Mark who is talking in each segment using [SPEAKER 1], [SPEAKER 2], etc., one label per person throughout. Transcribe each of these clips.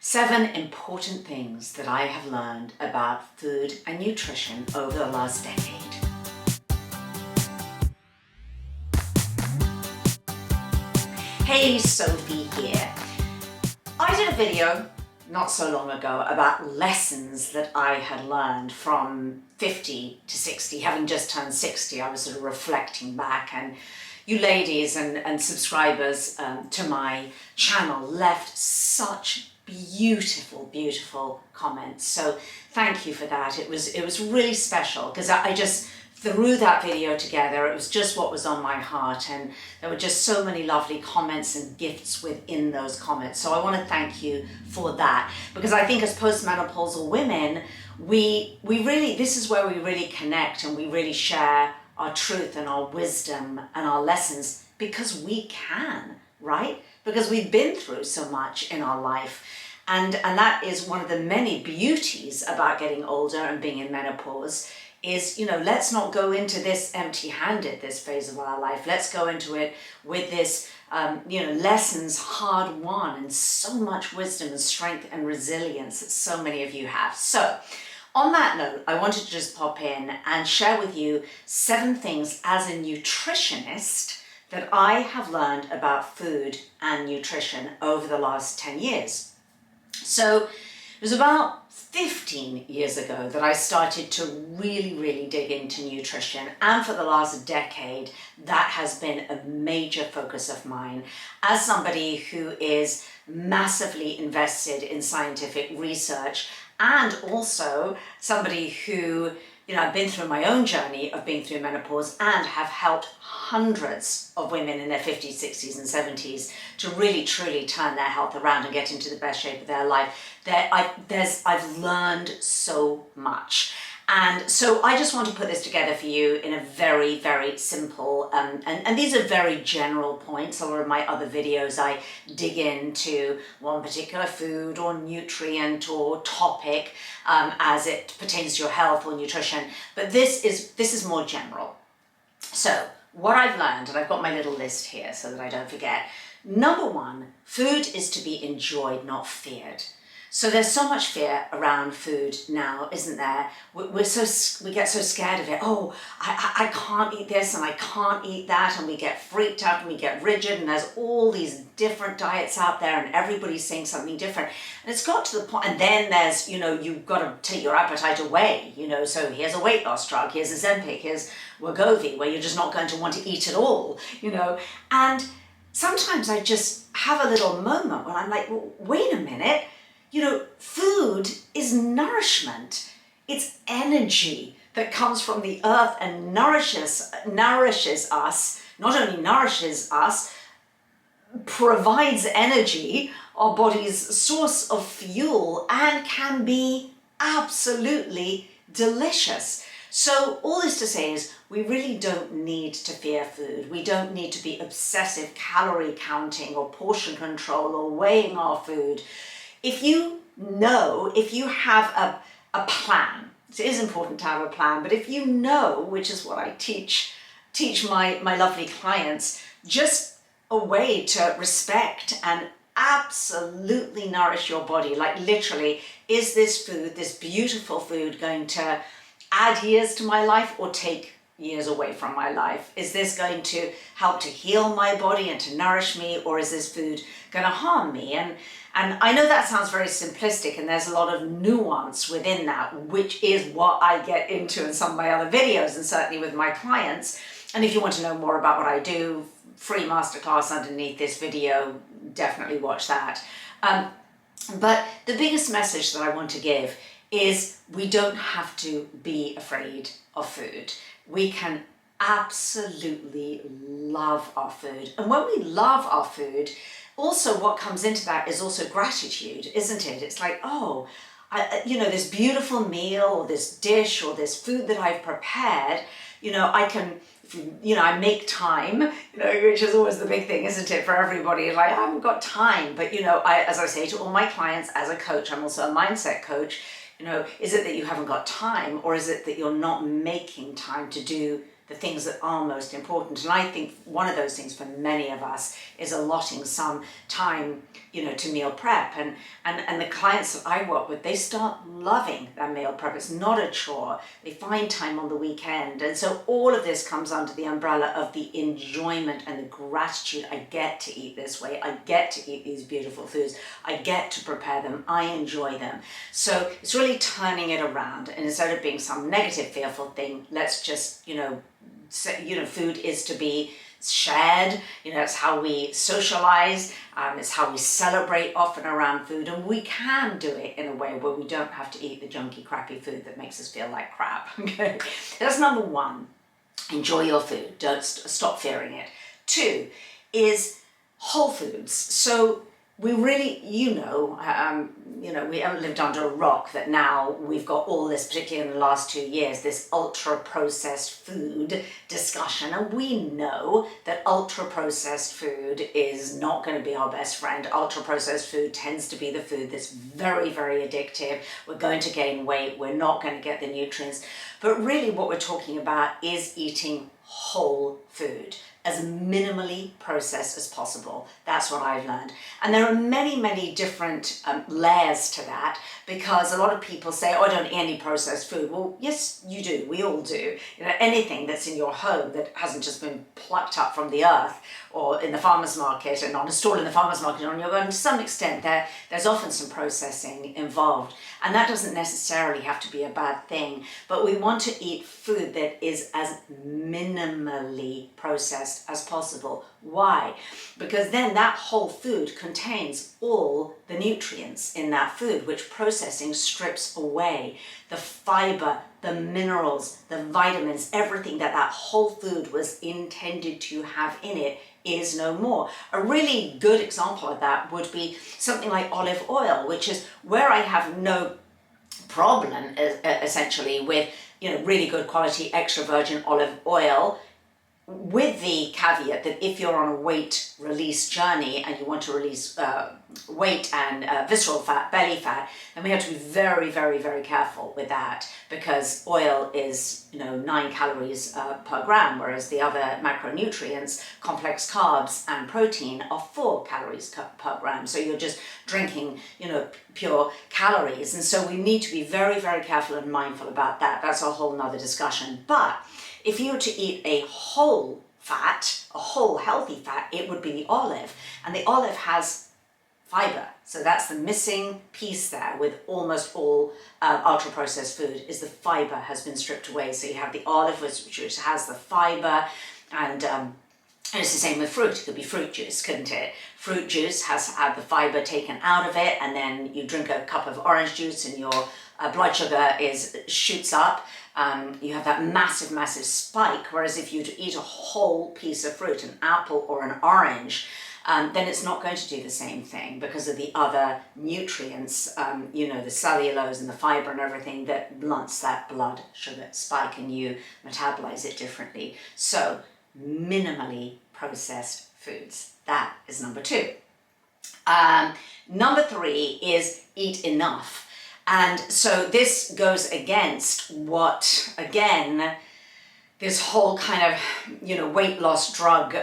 [SPEAKER 1] 7 important things that I have learned about food and nutrition over the last decade. Hey, Sophie here. I did a video not so long ago about lessons that I had learned from 50 to 60. Having just turned 60, I was sort of reflecting back, and you ladies and subscribers to my channel left such beautiful comments. So thank you for that. It was really special because I just threw that video together. It was just what was on my heart, and there were just so many lovely comments and gifts within those comments. So I want to thank you for that, because I think as postmenopausal women, we really, this is where we really connect and we really share our truth and our wisdom and our lessons, because we can, right? Because we've been through so much in our life. And that is one of the many beauties about getting older and being in menopause is, let's not go into this empty-handed, this phase of our life. Let's go into it with this, lessons hard won, and so much wisdom and strength and resilience that so many of you have. So on that note, I wanted to just pop in and share with you 7 things as a nutritionist that I have learned about food and nutrition over the last 10 years. So it was about 15 years ago that I started to really dig into nutrition, and for the last decade that has been a major focus of mine as somebody who is massively invested in scientific research, and also somebody who, I've been through my own journey of being through menopause and have helped hundreds of women in their 50s, 60s and 70s to really truly turn their health around and get into the best shape of their life. I've learned so much. And so I just want to put this together for you in a very simple, and these are very general points. Some of my other videos, I dig into one particular food or nutrient or topic as it pertains to your health or nutrition. But this is more general. So what I've learned, and I've got my little list here so that I don't forget. Number 1, food is to be enjoyed, not feared. So there's so much fear around food now, isn't there? We get so scared of it. Oh, I can't eat this and I can't eat that, and we get freaked out and we get rigid, and there's all these different diets out there and everybody's saying something different. And it's got to the point, and then there's, you've got to take your appetite away, so here's a weight loss drug, here's Ozempic, here's Wegovy, where you're just not going to want to eat at all, And sometimes I just have a little moment when I'm like, well, wait a minute. Food is nourishment. It's energy that comes from the earth and nourishes us, not only nourishes us, provides energy, our body's source of fuel, and can be absolutely delicious. So all this to say is we really don't need to fear food. We don't need to be obsessive calorie counting or portion control or weighing our food. If you have a plan, it is important to have a plan, but if you know, which is what I teach my lovely clients, just a way to respect and absolutely nourish your body, like literally, is this food, this beautiful food, going to add years to my life or take years away from my life? Is this going to help to heal my body and to nourish me, or is this food going to harm me? And I know that sounds very simplistic, and there's a lot of nuance within that, which is what I get into in some of my other videos, and certainly with my clients. And if you want to know more about what I do, free masterclass underneath this video, definitely watch that. But the biggest message that I want to give is we don't have to be afraid of food. We can absolutely love our food. And when we love our food, also what comes into that is also gratitude, isn't it? It's like, oh, this beautiful meal or this dish or this food that I've prepared, I can, I make time, which is always the big thing, isn't it, for everybody? It's like, I haven't got time. But, as I say to all my clients, as a coach, I'm also a mindset coach, is it that you haven't got time, or is it that you're not making time to do the things that are most important. And I think one of those things for many of us is allotting some time, to meal prep. And the clients that I work with, they start loving their meal prep. It's not a chore. They find time on the weekend. And so all of this comes under the umbrella of the enjoyment and the gratitude. I get to eat this way. I get to eat these beautiful foods. I get to prepare them. I enjoy them. So it's really turning it around. And instead of being some negative, fearful thing, let's just, food is to be shared. It's how we socialize. It's how we celebrate often around food. And we can do it in a way where we don't have to eat the junky, crappy food that makes us feel like crap. Okay, that's number one. Enjoy your food. Don't stop fearing it. Two is whole foods. So we really, we haven't lived under a rock that now we've got all this, particularly in the last 2 years, this ultra-processed food discussion. And we know that ultra-processed food is not going to be our best friend. Ultra-processed food tends to be the food that's very, very addictive. We're going to gain weight. We're not going to get the nutrients. But really what we're talking about is eating whole food, as minimally processed as possible. That's what I've learned. And there are many, many different layers to that, because a lot of people say, oh, I don't eat any processed food. Well, yes, you do. We all do. Anything that's in your home that hasn't just been plucked up from the earth or in the farmer's market and on a stall in the farmer's market on your own, to some extent there's often some processing involved. And that doesn't necessarily have to be a bad thing, but we want to eat food that is as minimally processed as possible. Why? Because then that whole food contains all the nutrients in that food, which processing strips away. The fiber, the minerals, the vitamins, everything that whole food was intended to have in it is no more. A really good example of that would be something like olive oil, which is where I have no problem essentially with really good quality extra virgin olive oil, with the caveat that if you're on a weight release journey and you want to release weight and visceral fat, belly fat, then we have to be very, very, very careful with that, because oil is 9 calories per gram, whereas the other macronutrients, complex carbs and protein, are 4 calories per gram. So you're just drinking pure calories. And so we need to be very, very careful and mindful about that. That's a whole nother discussion. But if you were to eat a whole fat, a whole healthy fat, it would be the olive. And the olive has fiber. So that's the missing piece there with almost all ultra-processed food, is the fiber has been stripped away. So you have the olive, which has the fiber, and it's the same with fruit. It could be fruit juice, couldn't it? Fruit juice has had the fiber taken out of it, and then you drink a cup of orange juice and your blood sugar shoots up. You have that massive, massive spike. Whereas if you eat a whole piece of fruit, an apple or an orange, then it's not going to do the same thing because of the other nutrients, the cellulose and the fiber and everything that blunts that blood sugar spike, and you metabolize it differently. So minimally processed foods. That is number 2. Number 3 is eat enough. And so this goes against what, again, this whole kind of, weight loss drug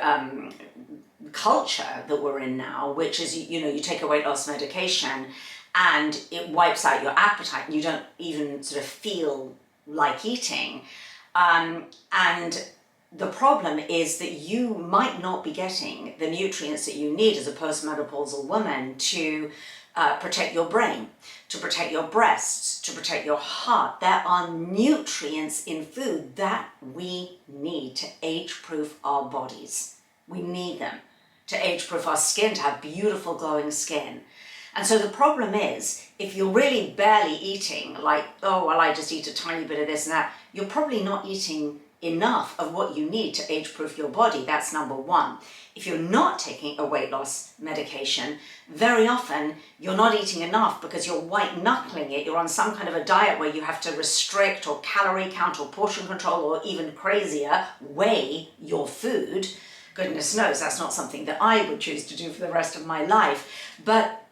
[SPEAKER 1] culture that we're in now, which is, you take a weight loss medication and it wipes out your appetite and you don't even sort of feel like eating. And the problem is that you might not be getting the nutrients that you need as a postmenopausal woman to protect your brain, to protect your breasts, to protect your heart. There are nutrients in food that we need to age-proof our bodies. We need them to age-proof our skin, to have beautiful glowing skin. And so the problem is, if you're really barely eating, like, oh, well, I just eat a tiny bit of this and that, you're probably not eating enough of what you need to age-proof your body. That's number 1. If you're not taking a weight loss medication, very often you're not eating enough because you're white-knuckling it. You're on some kind of a diet where you have to restrict or calorie count or portion control, or even crazier, weigh your food. Goodness knows that's not something that I would choose to do for the rest of my life. But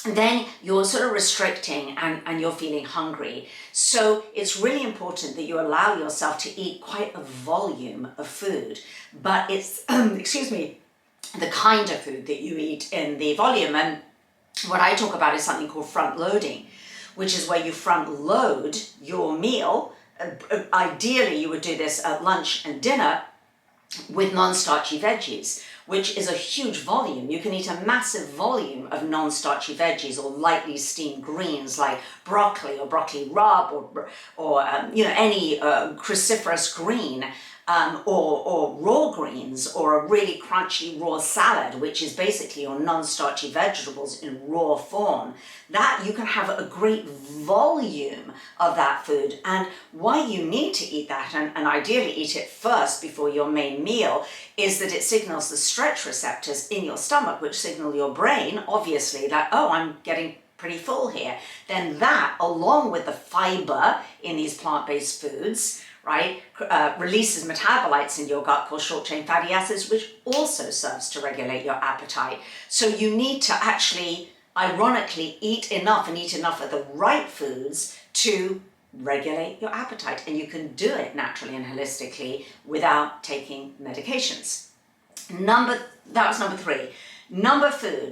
[SPEAKER 1] then you're sort of restricting and you're feeling hungry. So it's really important that you allow yourself to eat quite a volume of food, but it's, excuse me, the kind of food that you eat in the volume. And what I talk about is something called front loading, which is where you front load your meal. Ideally, you would do this at lunch and dinner with non-starchy veggies, which is a huge volume. You can eat a massive volume of non-starchy veggies or lightly steamed greens like broccoli or broccoli rabe or any cruciferous green, or raw greens, or a really crunchy raw salad, which is basically your non-starchy vegetables in raw form. That you can have a great volume of that food. And why you need to eat that, and ideally eat it first before your main meal, is that it signals the stretch receptors in your stomach, which signal your brain, obviously, that, oh, I'm getting pretty full here. Then that, along with the fiber in these plant-based foods, right, releases metabolites in your gut called short-chain fatty acids, which also serves to regulate your appetite. So you need to actually, ironically, eat enough of the right foods to regulate your appetite. And you can do it naturally and holistically without taking medications. That was number 3. Number four,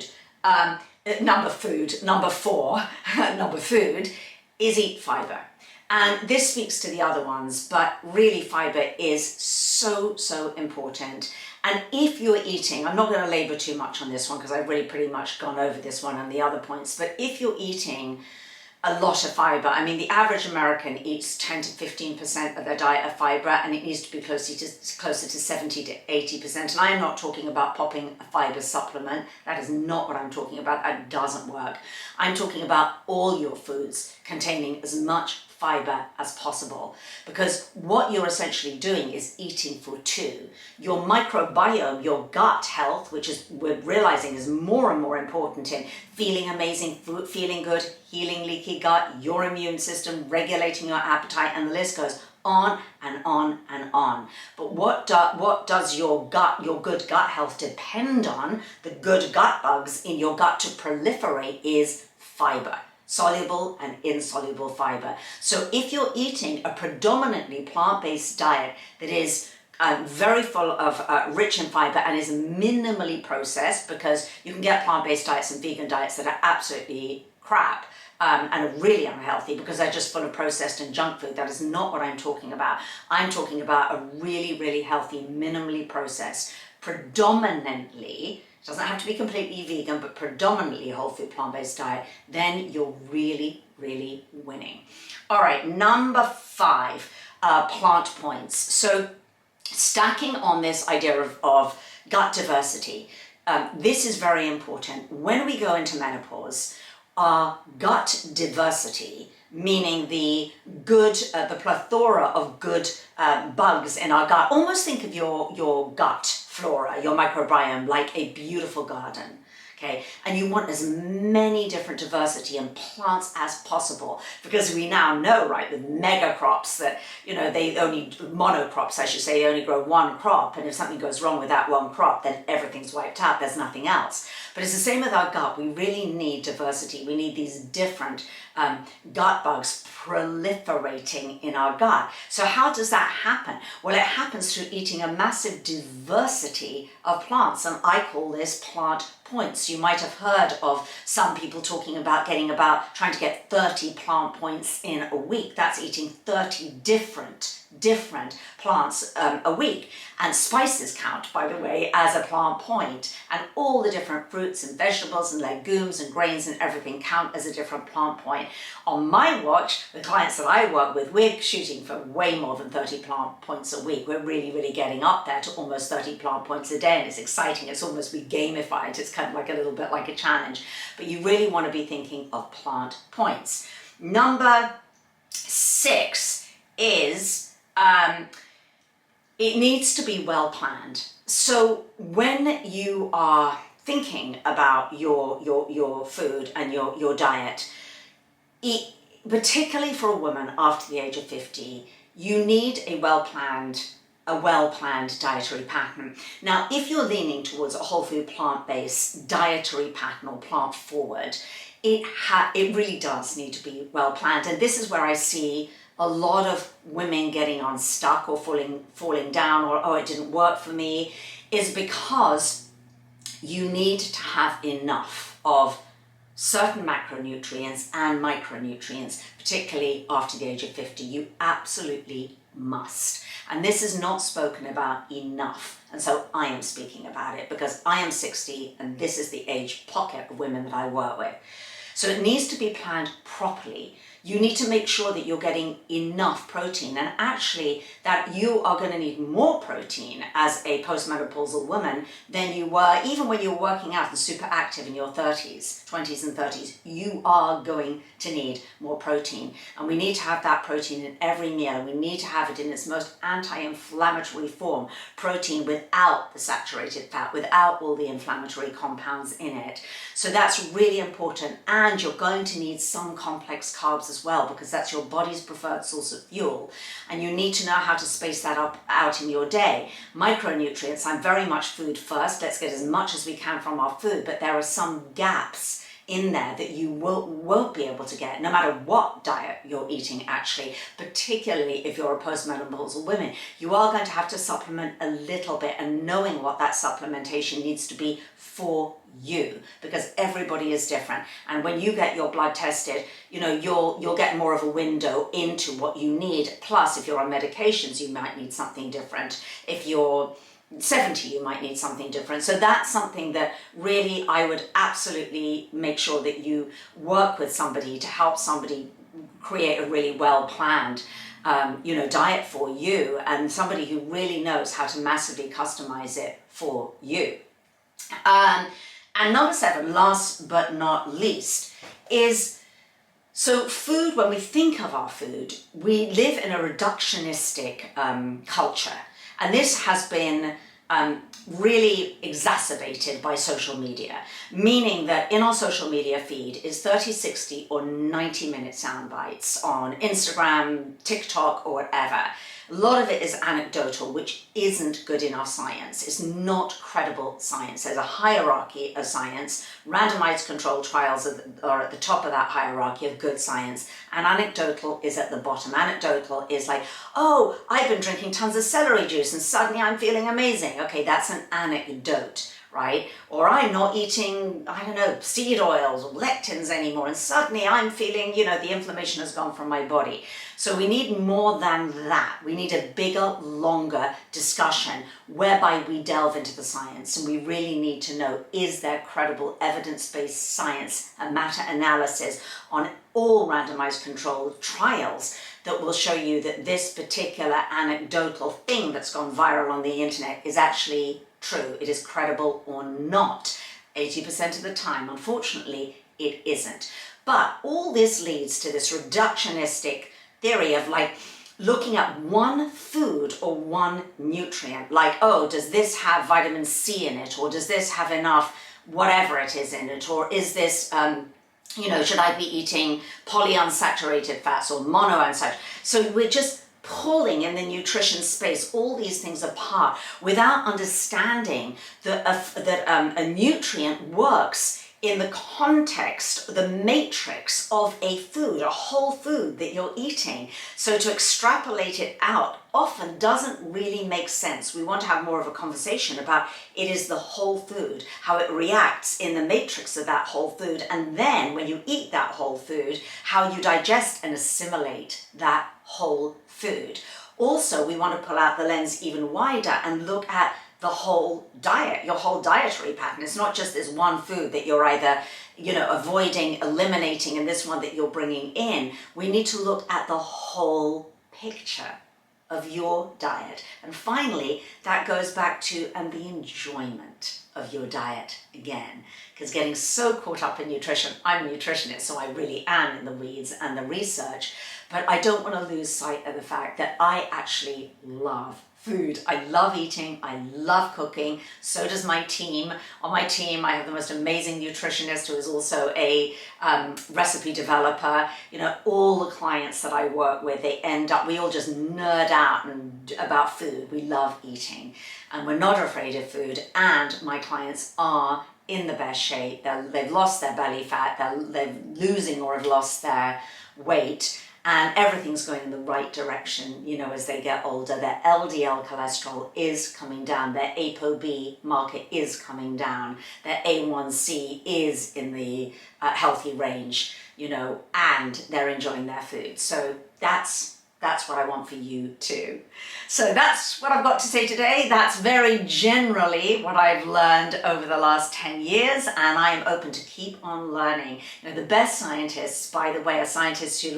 [SPEAKER 1] number food is eat fiber. And this speaks to the other ones, but really fiber is so, so important. And if you're eating, I'm not going to labor too much on this one because I've really pretty much gone over this one and the other points, but if you're eating a lot of fiber, I mean, the average American eats 10 to 15% of their diet of fiber, and it needs to be closer to 70 to 80%. And I am not talking about popping a fiber supplement. That is not what I'm talking about. That doesn't work. I'm talking about all your foods containing as much fiber as possible, because what you're essentially doing is eating for two. Your microbiome, your gut health, which is we're realizing is more and more important in feeling amazing, feeling good, healing leaky gut, your immune system, regulating your appetite, and the list goes on and on and on. But what does your good gut health depend on? The good gut bugs in your gut to proliferate is fiber. Soluble and insoluble fiber. So if you're eating a predominantly plant-based diet that is very full of rich in fiber and is minimally processed, because you can get plant-based diets and vegan diets that are absolutely crap and are really unhealthy because they're just full of processed and junk food. That is not what I'm talking about. I'm talking about a really, really healthy, minimally processed, predominantly, doesn't have to be completely vegan, but predominantly whole food plant-based diet, then you're really, really winning. All right, number 5, plant points. So stacking on this idea of gut diversity, this is very important. When we go into menopause, our gut diversity, meaning the plethora of good bugs in our gut. Almost think of your gut flora, your microbiome, like a beautiful garden. Okay, and you want as many different diversity and plants as possible, because we now know, right, with mega crops that, they only, monocrops, I should say, they only grow one crop, and if something goes wrong with that one crop, then everything's wiped out, there's nothing else. But it's the same with our gut. We really need diversity. We need these different gut bugs proliferating in our gut. So how does that happen? Well, it happens through eating a massive diversity of plants, and I call this plant points. You might have heard of some people talking about trying to get 30 plant points in a week. That's eating 30 different plants a week. And spices count, by the way, as a plant point. And all the different fruits and vegetables and legumes and grains and everything count as a different plant point. On my watch, the clients that I work with, we're shooting for way more than 30 plant points a week. We're really, really getting up there to almost 30 plant points a day. And it's exciting. It's almost, we gamify it. It's kind of like a little bit like a challenge. But you really want to be thinking of plant points. Number 6 is it needs to be well planned. So when you are thinking about your food and your diet, particularly for a woman after the age of 50, you need a well-planned dietary pattern. Now, if you're leaning towards a whole food plant-based dietary pattern or plant forward, it really does need to be well planned. And this is where I see a lot of women getting unstuck or falling down, or, oh, it didn't work for me, is because you need to have enough of certain macronutrients and micronutrients, particularly after the age of 50. You absolutely must. And this is not spoken about enough. And so I am speaking about it because I am 60 and this is the age pocket of women that I work with. So it needs to be planned properly. You need to make sure that you're getting enough protein, and actually that you are going to need more protein as a postmenopausal woman than you were even when you were working out and super active in your 30s, 20s and 30s. You are going to need more protein, and we need to have that protein in every meal, and we need to have it in its most anti-inflammatory form, protein without the saturated fat, without all the inflammatory compounds in it. So that's really important, and you're going to need some complex carbs as well, because that's your body's preferred source of fuel, and you need to know how to space that out in your day. Micronutrients, I'm very much food first. Let's get as much as we can from our food, but there are some gaps in there that you won't be able to get no matter what diet you're eating, actually, particularly if you're a postmenopausal woman. You are going to have to supplement a little bit, and knowing what that supplementation needs to be for you, because everybody is different. And when you get your blood tested, you know, you'll get more of a window into what you need. Plus, if you're on medications, you might need something different. If you're 70, you might need something different. So that's something that really I would absolutely make sure that you work with somebody to help somebody create a really well planned diet for you, and somebody who really knows how to massively customize it for you. And number 7, last but not least, is so food. When we think of our food, we live in a reductionistic culture. And this has been really exacerbated by social media, meaning that in our social media feed is 30, 60 or 90-minute sound bites on Instagram, TikTok or whatever. A lot of it is anecdotal, which isn't good enough science. It's not credible science. There's a hierarchy of science. Randomized controlled trials are at the top of that hierarchy of good science, and anecdotal is at the bottom. Anecdotal is like, oh, I've been drinking tons of celery juice and suddenly I'm feeling amazing. Okay, that's an anecdote, right? Or I'm not eating, I don't know, seed oils or lectins anymore, and suddenly I'm feeling, the inflammation has gone from my body. So we need more than that. We need a bigger, longer discussion whereby we delve into the science, and we really need to know, is there credible evidence-based science and meta-analysis on all randomized controlled trials that will show you that this particular anecdotal thing that's gone viral on the internet is actually true, it is credible or not. 80% of the time, unfortunately, it isn't. But all this leads to this reductionistic theory of like looking at one food or one nutrient, like, oh, does this have vitamin C in it, or does this have enough whatever it is in it, or is this should I be eating polyunsaturated fats or monounsaturated? So we're just pulling in the nutrition space all these things apart without understanding that a nutrient works in the context, the matrix of a food, a whole food that you're eating. So to extrapolate it out often doesn't really make sense. We want to have more of a conversation about it is the whole food, how it reacts in the matrix of that whole food, and then when you eat that whole food, how you digest and assimilate that whole food. Also, we want to pull out the lens even wider and look at the whole diet, your whole dietary pattern. It's not just this one food that you're either, avoiding, eliminating, and this one that you're bringing in. We need to look at the whole picture of your diet. And finally, that goes back to the enjoyment of your diet again, because getting so caught up in nutrition, I'm a nutritionist, so I really am in the weeds and the research, but I don't want to lose sight of the fact that I actually love food. I love eating, I love cooking, so does my team. On my team, I have the most amazing nutritionist who is also a recipe developer. All the clients that I work with, we all just nerd out about food. We love eating, and we're not afraid of food, and my clients are in the best shape, they've lost their belly fat, they're losing or have lost their weight, and everything's going in the right direction, you know, as they get older. Their LDL cholesterol is coming down, their ApoB marker is coming down, their A1C is in the healthy range, you know, and they're enjoying their food. So that's what I want for you too. So that's what I've got to say today. That's very generally what I've learned over the last 10 years, and I am open to keep on learning. You know, the best scientists, by the way, are scientists who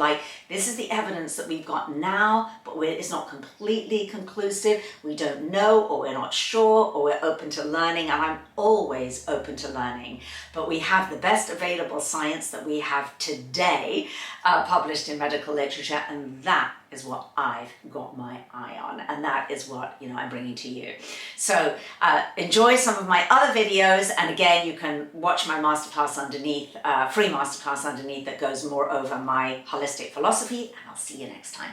[SPEAKER 1] this is the evidence that we've got now, but it's not completely conclusive. We don't know, or we're not sure, or we're open to learning, and I'm always open to learning. But we have the best available science that we have today, published in medical literature, and that is what I've got my eye on, and that is what, you know, I'm bringing to you. So enjoy some of my other videos, and again, you can watch my masterclass underneath, free masterclass underneath, that goes more over my holistic philosophy, and I'll see you next time.